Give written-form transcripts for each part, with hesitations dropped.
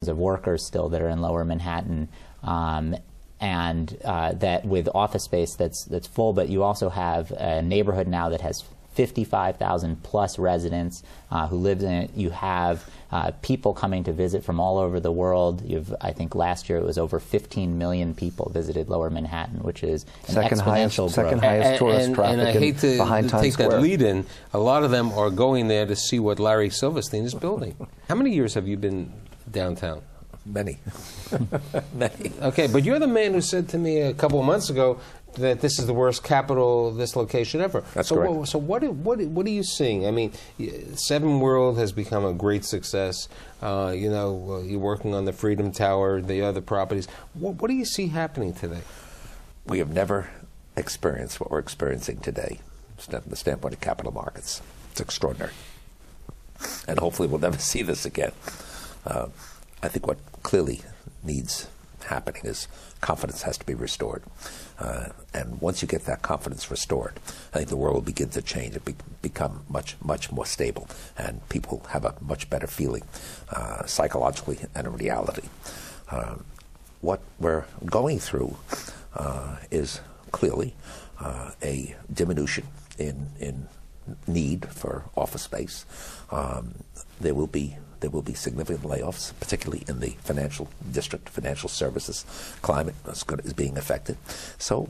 of workers still that are in Lower Manhattan, and that with office space that's full, but you also have a neighborhood now that has 55,000 plus residents who live in it. You have people coming to visit from all over the world. I think last year it was over 15 million people visited Lower Manhattan, which is an exponential growth. Second highest tourist traffic and I hate to behind Times take Square. that lead in. A lot of them are going there to see what Larry Silverstein is building. How many years have you been downtown? Many. Many. Okay, but you're the man who said to me a couple of months ago that this is the worst capital, this location ever. That's correct. So what are you seeing? I mean, Seven World has become a great success. You know, you're working on the Freedom Tower, the other properties. What do you see happening today? We have never experienced what we're experiencing today from the standpoint of capital markets. It's extraordinary. And hopefully we'll never see this again. I think what clearly needs happening is confidence has to be restored. And once you get that confidence restored, I think the world will begin to change. It become much, much more stable. And people have a much better feeling psychologically and in reality. What we're going through is clearly a diminution in need for office space. There will be significant layoffs, particularly in the financial district. Financial services climate is being affected. So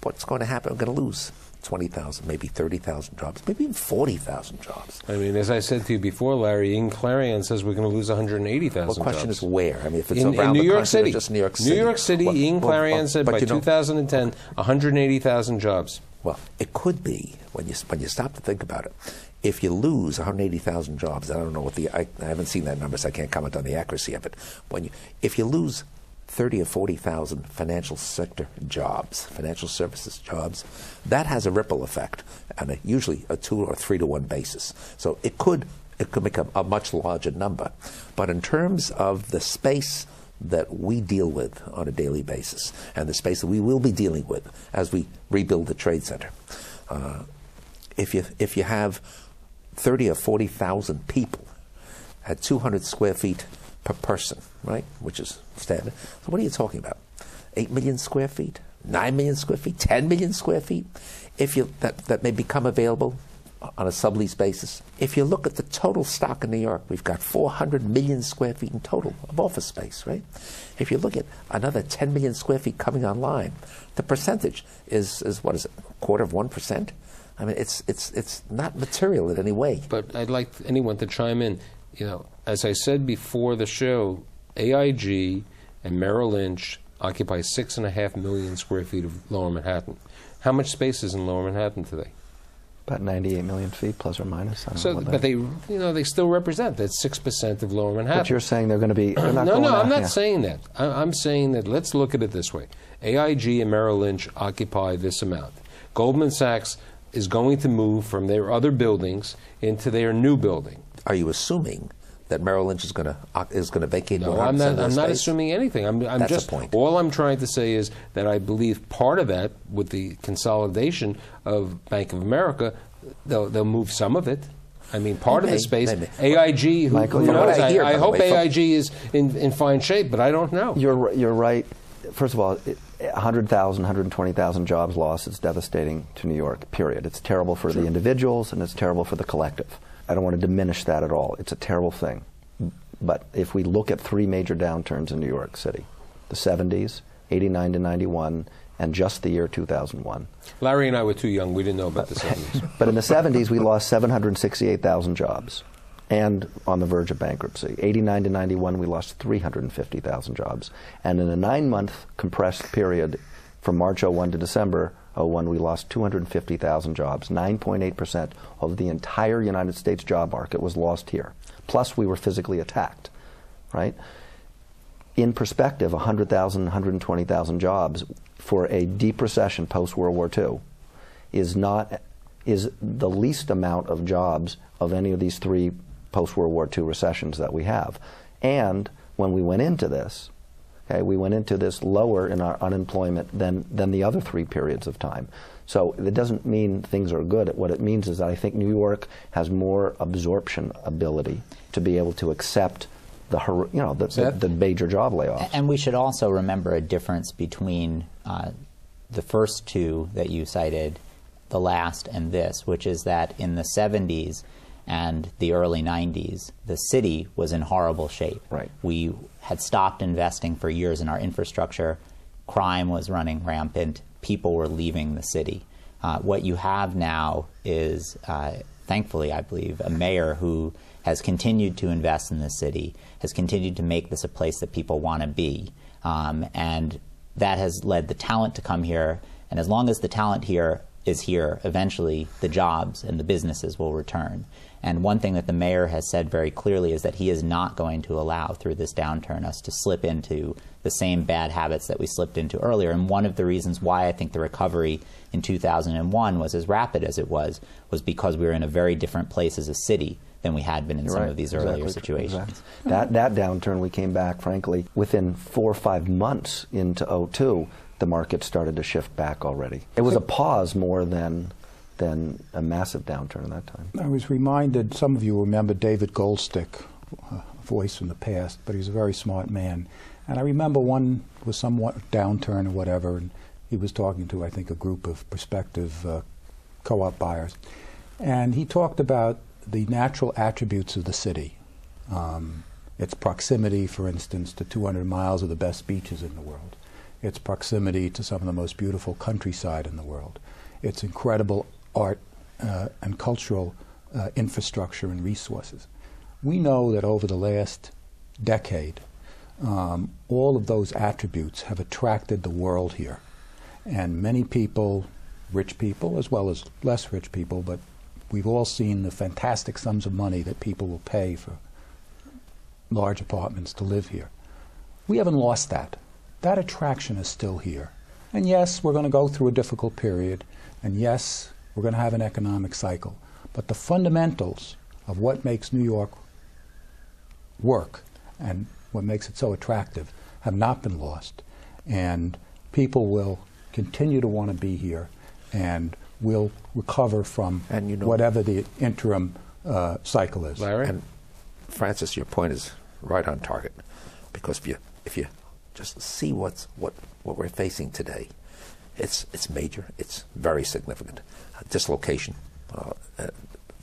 what's going to happen? We're going to lose 20,000, maybe 30,000 jobs, maybe even 40,000 jobs. I mean, as I said to you before, Larry, Clarion says we're going to lose 180,000 jobs. The question is where? I mean, if it's in around New the York country City. or just New York City. New York City, Clarion said by 2010, 180,000 jobs. Well, it could be, when you stop to think about it, if you lose 180,000 jobs, I don't know what I haven't seen that number, so I can't comment on the accuracy of it. If you lose 30 or 40,000 financial sector jobs, financial services jobs, that has a ripple effect, and usually a 2 or 3 to 1 basis. So it could become a much larger number. But in terms of the space that we deal with on a daily basis, and the space that we will be dealing with as we rebuild the Trade Center, if you have 30 or 40,000 people at 200 square feet per person, right, which is standard. So what are you talking about? 8 million square feet? 9 million square feet? 10 million square feet? That may become available on a sublease basis. If you look at the total stock in New York, we've got 400 million square feet in total of office space, right? If you look at another 10 million square feet coming online, the percentage is what is it, 1/4%? I mean, it's not material in any way. But I'd like anyone to chime in. You know, as I said before the show, AIG and Merrill Lynch occupy 6.5 million square feet of Lower Manhattan. How much space is in Lower Manhattan today? About 98 million feet, plus or minus. But they still represent that 6% of Lower Manhattan. But you're saying they're going to be. No, I'm not saying that. I'm saying that. Let's look at it this way: AIG and Merrill Lynch occupy this amount. Goldman Sachs is going to move from their other buildings into their new building. Are you assuming that Merrill Lynch is going to vacate? No, I'm not assuming anything. That's the point. All I'm trying to say is that I believe part of that, with the consolidation of Bank of America, they'll move some of it. I mean, part of the space. AIG, who knows? I hope AIG is in fine shape, but I don't know. You're right. First of all, 100,000, 120,000 jobs lost. It's devastating to New York, period. It's terrible for the individuals, and it's terrible for the collective. I don't want to diminish that at all. It's a terrible thing. But if we look at 3 major downturns in New York City, the 70s, 89 to 91, and just the year 2001. Larry and I were too young. We didn't know about the 70s. But in the 70s, we lost 768,000 jobs and on the verge of bankruptcy. 89 to 91, we lost 350,000 jobs. And in a 9-month compressed period from March 01 to December 01, we lost 250,000 jobs. 9.8% of the entire United States job market was lost here. Plus, we were physically attacked, right? In perspective, 100,000, 120,000 jobs for a deep recession post-World War II is the least amount of jobs of any of these 3 post-World War II recessions that we have. And when we went into this, okay, we went into this lower in our unemployment than the other 3 periods of time. So it doesn't mean things are good. What it means is that I think New York has more absorption ability to be able to accept the major job layoffs. And we should also remember a difference between the first two that you cited, the last and this, which is that in the 70s and the early 90s, the city was in horrible shape. Right. We had stopped investing for years in our infrastructure. Crime was running rampant. People were leaving the city. What you have now is, thankfully, I believe, a mayor who has continued to invest in the city, has continued to make this a place that people want to be. And that has led the talent to come here. And as long as the talent here is here, eventually the jobs and the businesses will return. And one thing that the mayor has said very clearly is that he is not going to allow, through this downturn, us to slip into the same bad habits that we slipped into earlier. And one of the reasons why I think the recovery in 2001 was as rapid as it was because we were in a very different place as a city than we had been in some of these earlier situations. Exactly. That downturn, we came back, frankly, within 4 or 5 months into 2002, the market started to shift back already. It was a pause more than a massive downturn at that time. I was reminded, some of you remember David Goldstick, a voice from the past, but he was a very smart man. And I remember one was somewhat downturn or whatever, and he was talking to, I think, a group of prospective co-op buyers. And he talked about the natural attributes of the city. Its proximity, for instance, to 200 miles of the best beaches in the world. Its proximity to some of the most beautiful countryside in the world. Its incredible art and cultural infrastructure and resources. We know that over the last decade, all of those attributes have attracted the world here. And many people, rich people as well as less rich people, but we've all seen the fantastic sums of money that people will pay for large apartments to live here. We haven't lost that. That attraction is still here. And yes, we're going to go through a difficult period, and yes, we're going to have an economic cycle. But the fundamentals of what makes New York work and what makes it so attractive have not been lost. And people will continue to want to be here and will recover from whatever the interim cycle is. Larry? And Francis, your point is right on target, because if you just see what we're facing today, it's major, it's very significant. Dislocation, a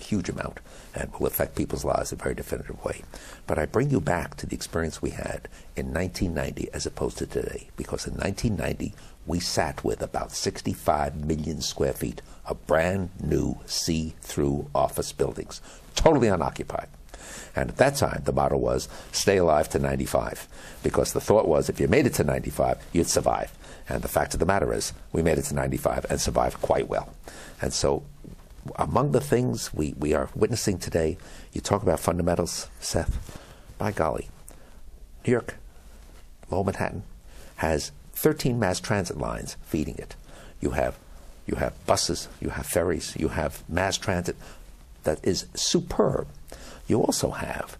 huge amount, and will affect people's lives in a very definitive way. But I bring you back to the experience we had in 1990 as opposed to today, because in 1990 we sat with about 65 million square feet of brand new see-through office buildings, totally unoccupied. And at that time, the motto was, stay alive to 95, because the thought was if you made it to 95, you'd survive. And the fact of the matter is, we made it to 95 and survived quite well. And so among the things we are witnessing today, you talk about fundamentals, Seth, by golly, New York, Lower Manhattan, has 13 mass transit lines feeding it. You have buses, you have ferries, you have mass transit that is superb. You also have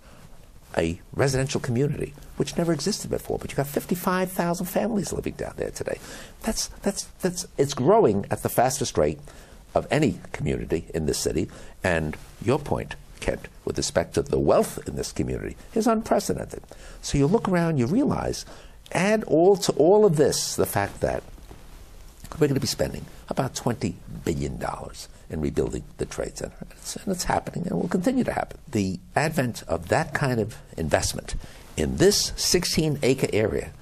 a residential community, which never existed before, but you got 55,000 families living down there today. It's growing at the fastest rate of any community in this city, and your point, Kent, with respect to the wealth in this community is unprecedented. So you look around, you realize, add all to all of this the fact that we're going to be spending about $20 billion in rebuilding the Trade Center. And it's happening and will continue to happen. The advent of that kind of investment in this 16-acre area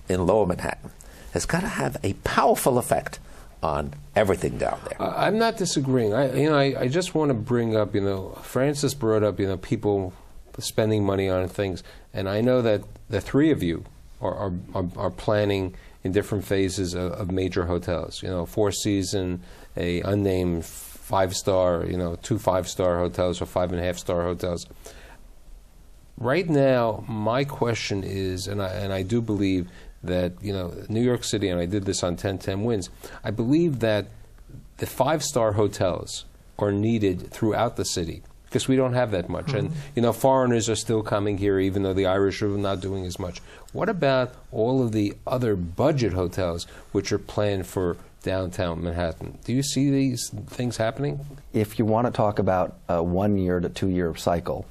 in Lower Manhattan has got to have a powerful effect on everything down there. I'm not disagreeing. I just want to bring up, Francis brought up, people spending money on things, and I know that the three of you are planning in different phases of major hotels. Four Seasons, a unnamed 5-star, 2 5-star hotels or 5.5-star hotels. Right now, my question is, and I do believe that New York City, and I did this on 1010 Wins, I believe that the 5-star hotels are needed throughout the city because we don't have that much. And foreigners are still coming here, even though the Irish are not doing as much. What about all of the other budget hotels which are planned for downtown Manhattan? Do you see these things happening? If you want to talk about a 1 year to 2 year cycle,